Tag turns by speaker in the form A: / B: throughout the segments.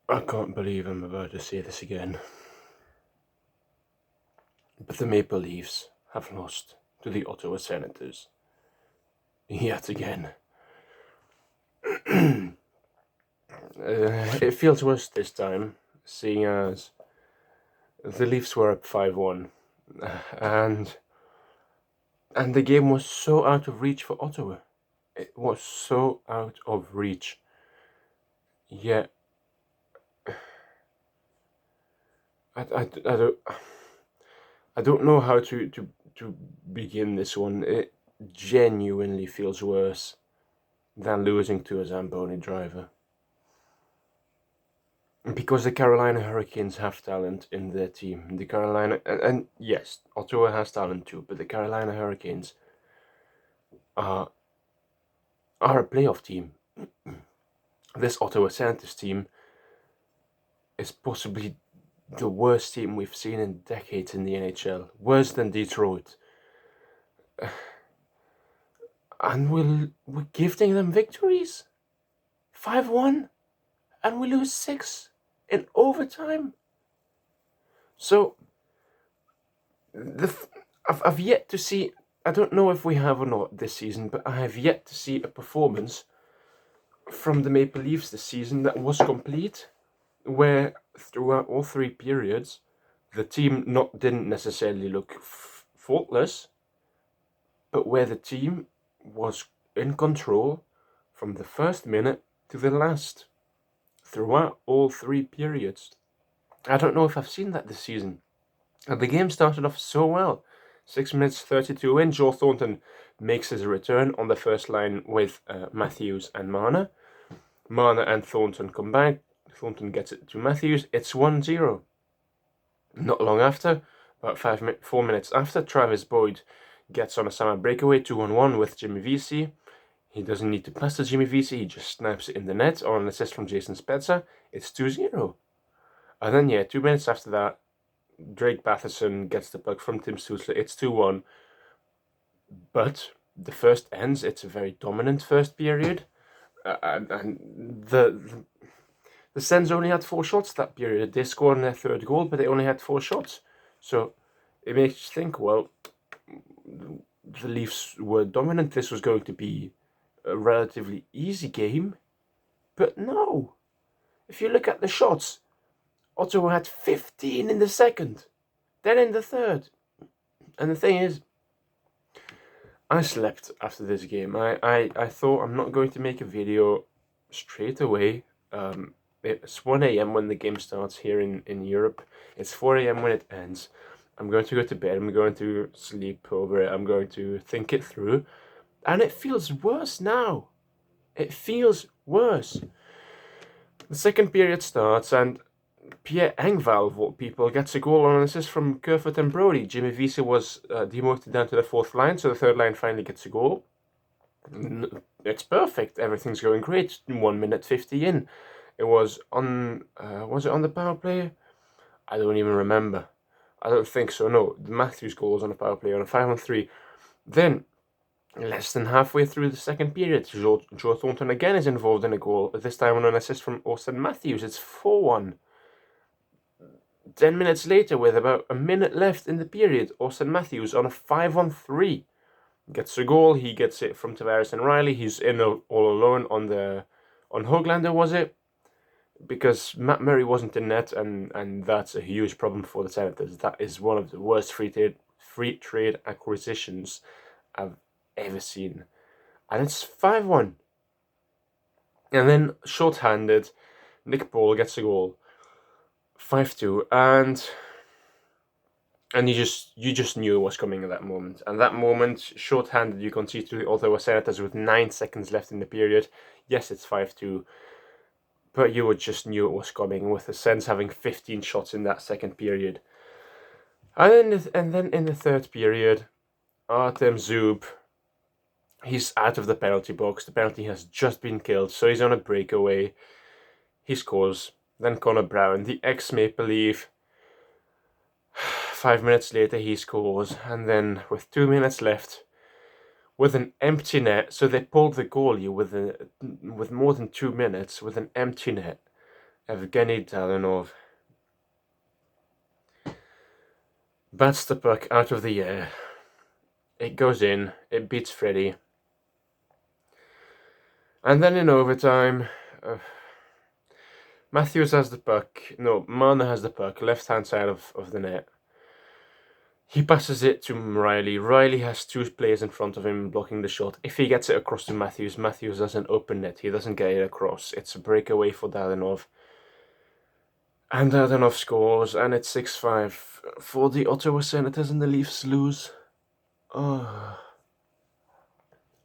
A: I can't believe I'm about to say this again, but the Maple Leafs have lost to the Ottawa Senators yet again. It feels worse this time, seeing as the Leafs were up 5-1, and the game was so out of reach for Ottawa. It was so out of reach. Yet, I don't know how to begin this one. It genuinely feels worse than losing to a Zamboni driver. Because the Carolina Hurricanes have talent in their team. The Carolina, and yes, Ottawa has talent too, but the Carolina Hurricanes are a playoff team. This Ottawa Senators team is possibly the worst team we've seen in decades in the NHL. Worse than Detroit. And we're gifting them victories. 5-1, and we lose 6 in overtime. So I've yet to see. I don't know if we have or not this season, but I have yet to see a performance from the Maple Leafs this season that was complete, where throughout all 3 periods, the team didn't necessarily look faultless, but where the team was in control from the first minute to the last, throughout all 3 periods. I don't know if I've seen that this season. And the game started off so well. 6 minutes 32 in, Joe Thornton makes his return on the first line with Matthews and Marner. Marner and Thornton come back. Thornton gets it to Matthews. It's 1-0. Not long after, about 4 minutes after, Travis Boyd gets on a summer breakaway 2-on-1 with Jimmy Vesey. He doesn't need to pass to Jimmy Vesey, he just snaps it in the net on an assist from Jason Spezza. It's 2-0. And then, 2 minutes after that, Drake Batherson gets the puck from Tim Stützle. It's 2-1. But the first ends. It's a very dominant first period. And the Sens only had 4 shots that period. They scored their third goal, but they only had 4 shots. So it makes you think, well, the Leafs were dominant. This was going to be a relatively easy game. But no. If you look at the shots, Ottawa had 15 in the second, then in the third. And the thing is, I slept after this game. I thought I'm not going to make a video straight away. It's 1 a.m. when the game starts here in Europe. It's 4 a.m. when it ends. I'm going to go to bed. I'm going to sleep over it. I'm going to think it through. And it feels worse now. It feels worse. The second period starts, and Pierre Engvall, of all people, gets a goal on an assist from Kerfoot and Brody. Jimmy Vesey was demoted down to the 4th line, so the 3rd line finally gets a goal. It's perfect. Everything's going great. 1 minute 50 in. It was on. Was it on the power play? I don't even remember. I don't think so. No, the Matthews goal was on a power play on a 5-on-3. Then, less than halfway through the second period, Joe Thornton again is involved in a goal. This time on an assist from Austin Matthews. It's 4-1. 10 minutes later, with about a minute left in the period, Austin Matthews on a 5-on-3 gets a goal. He gets it from Tavares and Riley. He's in all alone on Höglander, was it? Because Matt Murray wasn't in net, and that's a huge problem for the Senators. That is one of the worst free trade acquisitions I've ever seen. And it's 5-1. And then, short-handed, Nick Paul gets a goal. 5-2, and you just knew it was coming at that moment. And that moment, short-handed, you concede to the Ottawa Senators with 9 seconds left in the period. Yes, it's 5-2, but you just knew it was coming, with the Sens having 15 shots in that second period. And then in the third period, Artem Zub, he's out of the penalty box. The penalty has just been killed, so he's on a breakaway. He scores. Then Connor Brown, the ex-Maple Leaf, 5 minutes later he scores, and then with 2 minutes left, with an empty net, so they pulled the goalie with more than 2 minutes with an empty net. Evgeny Dalinov bats the puck out of the air. It goes in, it beats Freddie. And then in overtime, Matthews has the puck. No, Marner has the puck, left-hand side of the net. He passes it to Riley. Riley has two players in front of him blocking the shot. If he gets it across to Matthews, Matthews has an open net. He doesn't get it across. It's a breakaway for Dalinov. And Dalinov scores, and it's 6-5 for the Ottawa Senators, and the Leafs lose. Oh,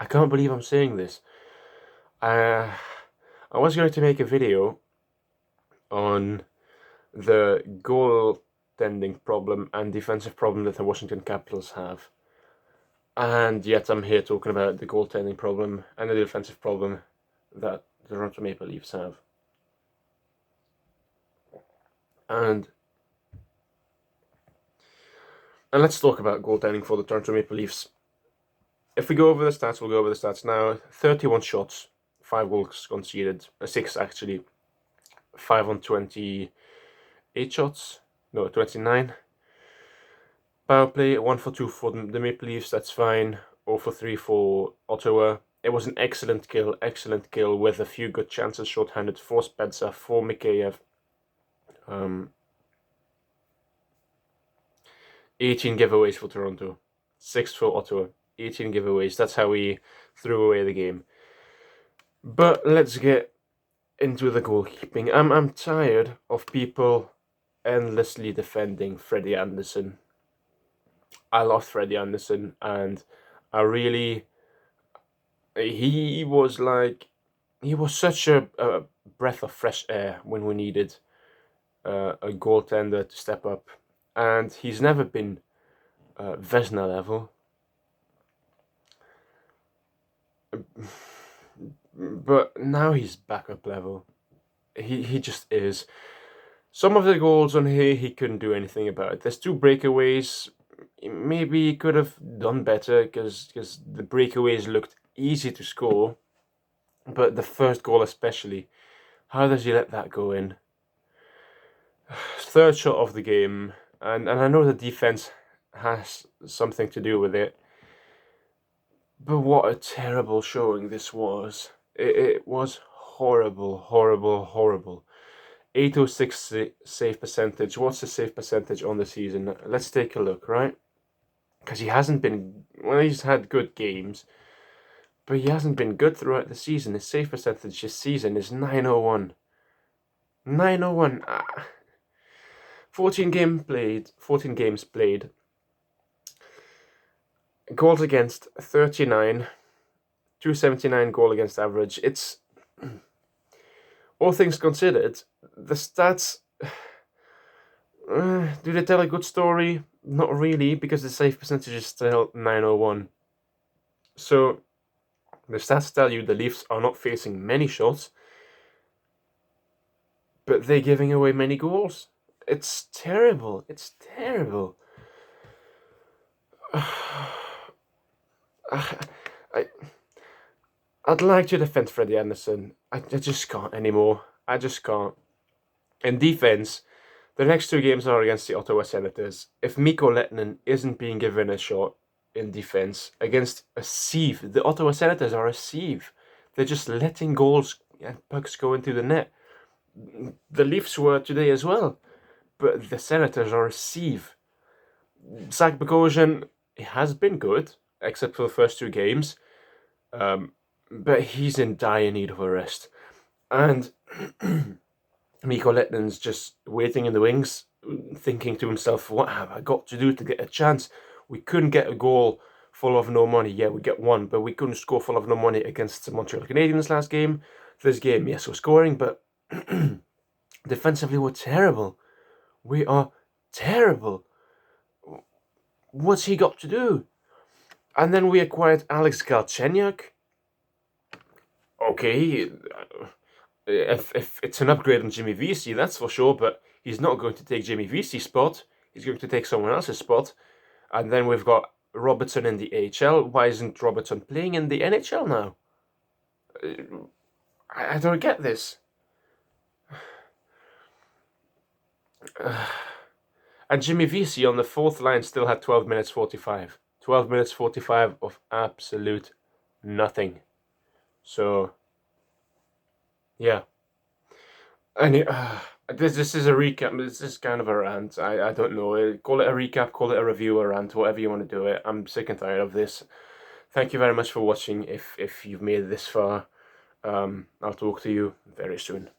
A: I can't believe I'm saying this. I was going to make a video on the goaltending problem and defensive problem that the Washington Capitals have. And yet I'm here talking about the goaltending problem and the defensive problem that the Toronto Maple Leafs have. And let's talk about goaltending for the Toronto Maple Leafs. If we go over the stats, we'll go over the stats now. 31 shots, 5 goals conceded, 6 actually. 5 on 28 shots, no, 29. Power play, 1 for 2 for the Maple Leafs, that's fine. 0 for 3 for Ottawa. It was an excellent kill with a few good chances shorthanded for Spezza, for Mikheyev. 18 giveaways for Toronto, 6 for Ottawa, 18 giveaways. That's how we threw away the game. But let's get into the goalkeeping. I'm tired of people endlessly defending Freddie Anderson. I love Freddie Anderson, and he was such a breath of fresh air when we needed a goaltender to step up, and he's never been Vezina level, but now he's backup level. He just is. Some of the goals on here, he couldn't do anything about. There's 2 breakaways. Maybe he could have done better because the breakaways looked easy to score, but the first goal especially, how does he let that go in? 3rd shot of the game, and I know the defense has something to do with it, but what a terrible showing this was. It was horrible, horrible, horrible. 806 save percentage. What's the save percentage on the season? Let's take a look, right? Because he hasn't been, well, he's had good games, but he hasn't been good throughout the season. His save percentage this season is 901. 901. 14 games played. Goals against 39. 279 goal against average. It's, all things considered, the stats, do they tell a good story? Not really, because the save percentage is still 901. So, the stats tell you the Leafs are not facing many shots, but they're giving away many goals. It's terrible. It's terrible. I'd like to defend Freddie Anderson. I just can't anymore. I just can't. In defense, the next 2 games are against the Ottawa Senators. If Mikko Lehtinen isn't being given a shot in defense against a sieve, the Ottawa Senators are a sieve. They're just letting goals and pucks go into the net. The Leafs were today as well, but the Senators are a sieve. Zach Bogosian has been good, except for the first 2 games, but he's in dire need of a rest. And Mikko Lehtinen's just waiting in the wings, thinking to himself, what have I got to do to get a chance? We couldn't get a goal full of no money. Yeah, we get 1, but we couldn't score full of no money against the Montreal Canadiens last game. This game, yes, we're scoring, but defensively we're terrible. We are terrible. What's he got to do? And then we acquired Alex Galchenyuk. Okay, if it's an upgrade on Jimmy Vesey, that's for sure, but he's not going to take Jimmy Vesey's spot. He's going to take someone else's spot. And then we've got Robertson in the AHL. Why isn't Robertson playing in the NHL now? I don't get this. And Jimmy Vesey on the fourth line still had 12 minutes 45. 12 minutes 45 of absolute nothing. So, yeah. And this is a recap. This is kind of a rant. I don't know. Call it a recap, call it a review, a rant, whatever you want to do it. I'm sick and tired of this. Thank you very much for watching. If you've made it this far, I'll talk to you very soon.